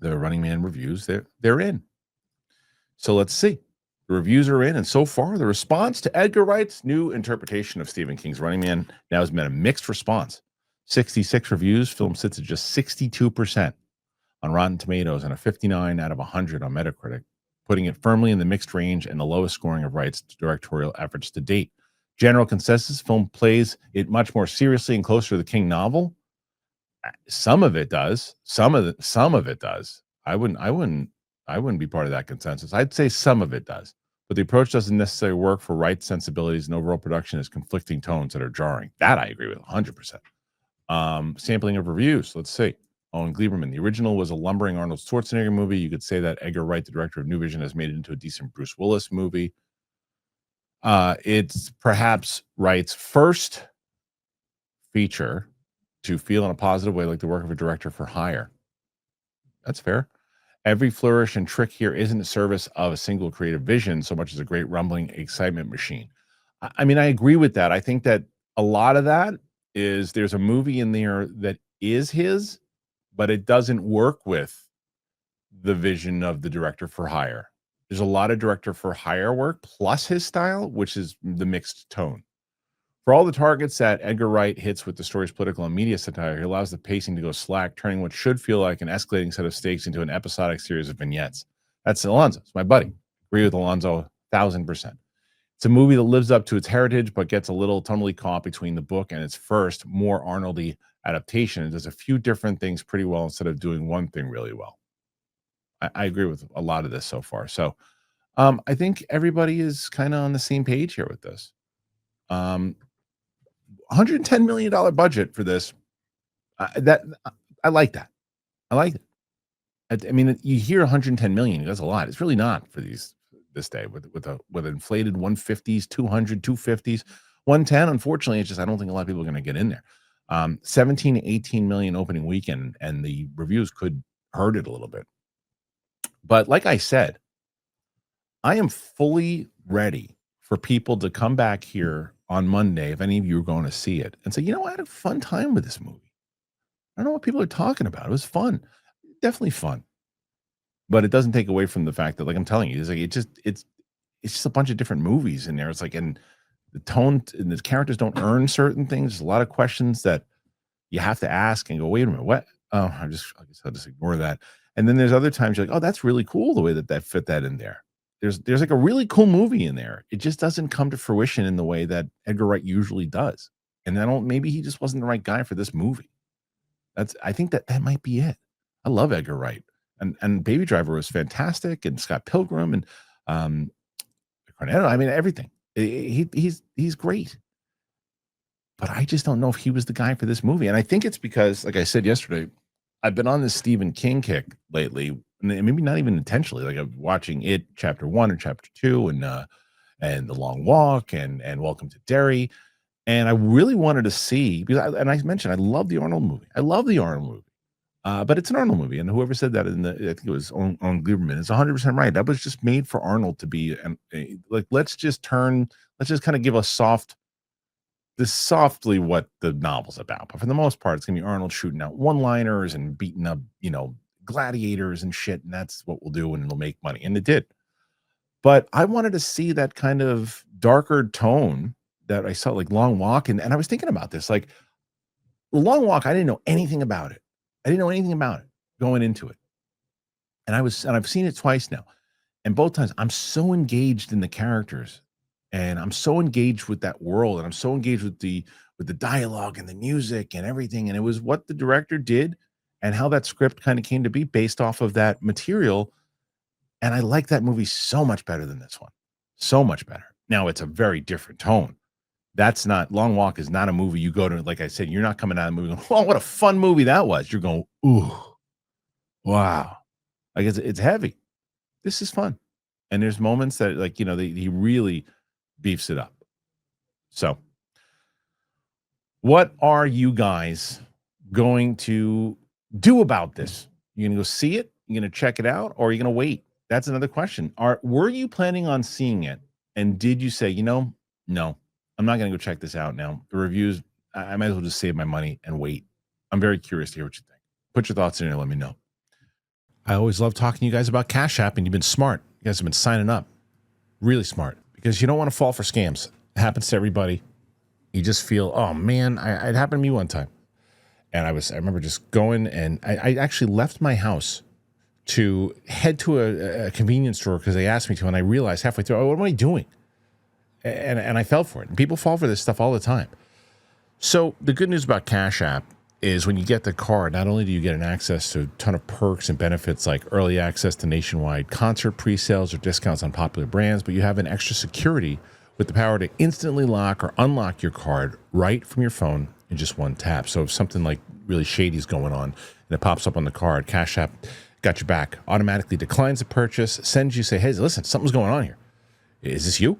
The Running Man reviews, they're in. So let's see. The reviews are in, and so far, the response to Edgar Wright's new interpretation of Stephen King's Running Man now has been a mixed response. 66 reviews, film sits at just 62% on Rotten Tomatoes and a 59 out of 100 on Metacritic, putting it firmly in the mixed range and the lowest scoring of Wright's directorial efforts to date. General consensus: film plays it much more seriously and closer to the King novel. Some of it does. Some of it does. I wouldn't be part of that consensus. I'd say some of it does, but the approach doesn't necessarily work for Wright's sensibilities, and overall production has conflicting tones that are jarring. That I agree with 100%. Sampling of reviews. Let's see. Owen Gleiberman. The original was a lumbering Arnold Schwarzenegger movie. You could say that Edgar Wright, the director of New Vision, has made it into a decent Bruce Willis movie. It's perhaps Wright's first feature to feel in a positive way like the work of a director for hire. That's fair. Every flourish and trick here isn't a service of a single creative vision so much as a great rumbling excitement machine. I mean, I agree with that. I think that a lot of that is there's a movie in there that is his, but it doesn't work with the vision of the director for hire. There's a lot of director for hire work plus his style, which is the mixed tone. For all the targets that Edgar Wright hits with the story's political and media satire, he allows the pacing to go slack, turning what should feel like an escalating set of stakes into an episodic series of vignettes. That's Alonzo. It's my buddy. Agree with Alonzo 1,000%. It's a movie that lives up to its heritage, but gets a little tonally caught between the book and its first, more Arnoldy adaptation. It does a few different things pretty well instead of doing one thing really well. I agree with a lot of this so far. So I think everybody is kind of on the same page here with this. $110 million budget for this. I like that. I like it. I mean, you hear 110 million. That's a lot. It's really not for this day with inflated 150s, 200, 250s, 110. Unfortunately, it's just I don't think a lot of people are going to get in there. 17 to 18 million opening weekend, and the reviews could hurt it a little bit. But like I said, I am fully ready for people to come back here on Monday, if any of you are going to see it, and say, you know, I had a fun time with this movie. I don't know what people are talking about. It was fun. Definitely fun. But it doesn't take away from the fact that, like I'm telling you, it's just a bunch of different movies in there. It's like, and the tone and the characters don't earn certain things. There's a lot of questions that you have to ask and go, wait a minute, what? Oh, I guess I'll just ignore that. And then there's other times you're like, oh, that's really cool the way that fit that in there. There's like a really cool movie in there. It just doesn't come to fruition in the way that Edgar Wright usually does. And maybe he just wasn't the right guy for this movie. I think that might be it. I love Edgar Wright. And Baby Driver was fantastic, and Scott Pilgrim and Cornetto. I mean, everything. He's great. But I just don't know if he was the guy for this movie. And I think it's because, like I said yesterday, I've been on this Stephen King kick lately, and maybe not even intentionally. Like I'm watching It Chapter 1 and Chapter 2 and The Long Walk and Welcome to Derry. And I really wanted to see, because I mentioned I love the Arnold movie. I love the Arnold movie. But it's an Arnold movie, and whoever said that I think it was on Gleiberman is 100% right. That was just made for Arnold to be like. Let's just kind of give softly what the novel's about. But for the most part, it's gonna be Arnold shooting out one-liners and beating up, gladiators and shit, and that's what we'll do, and it'll make money, and it did. But I wanted to see that kind of darker tone that I saw, like Long Walk, and I was thinking about this, like The Long Walk. I didn't know anything about it. I didn't know anything about it going into it. And I've seen it twice now. And both times I'm so engaged in the characters, and I'm so engaged with that world, and I'm so engaged with the dialogue and the music and everything. And it was what the director did and how that script kind of came to be based off of that material. And I like that movie so much better than this one. So much better. Now it's a very different tone. That's not Long Walk is not a movie you go to. Like I said, you're not coming out of the movie going, oh, what a fun movie that was. You're going, ooh, wow. Like it's heavy. This is fun. And there's moments that, like, he really beefs it up. So what are you guys going to do about this? You gonna go see it? You gonna check it out, or are you gonna wait? That's another question. Were you planning on seeing it? And did you say, no, I'm not going to go check this out now. The reviews, I might as well just save my money and wait. I'm very curious to hear what you think. Put your thoughts in there. Let me know. I always love talking to you guys about Cash App, and you've been smart. You guys have been signing up. Really smart. Because you don't want to fall for scams. It happens to everybody. You just feel, oh man, it happened to me one time. And I remember just going, and I actually left my house to head to a convenience store because they asked me to, and I realized halfway through, oh, what am I doing? And I fell for it. And people fall for this stuff all the time. So the good news about Cash App is when you get the card, not only do you get an access to a ton of perks and benefits like early access to nationwide concert pre-sales or discounts on popular brands, but you have an extra security with the power to instantly lock or unlock your card right from your phone in just one tap. So if something like really shady is going on and it pops up on the card, Cash App got your back, automatically declines the purchase, sends you, say, hey, listen, something's going on here. Is this you?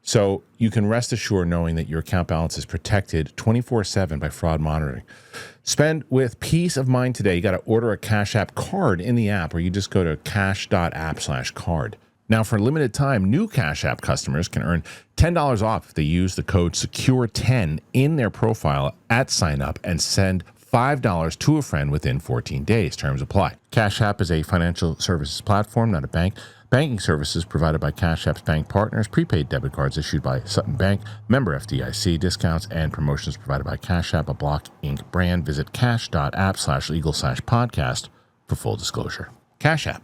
So you can rest assured knowing that your account balance is protected 24/7 by fraud monitoring. Spend with peace of mind today. You got to order a Cash App card in the app, or you just go to cash.app/card. Now, for a limited time, new Cash App customers can earn $10 off if they use the code SECURE10 in their profile at sign up and send $5 to a friend within 14 days. Terms apply. Cash App is a financial services platform, not a bank. Banking services provided by Cash App's bank partners, prepaid debit cards issued by Sutton Bank, member FDIC, discounts and promotions provided by Cash App, a Block Inc. brand. Visit cash.app/legal/podcast for full disclosure. Cash App.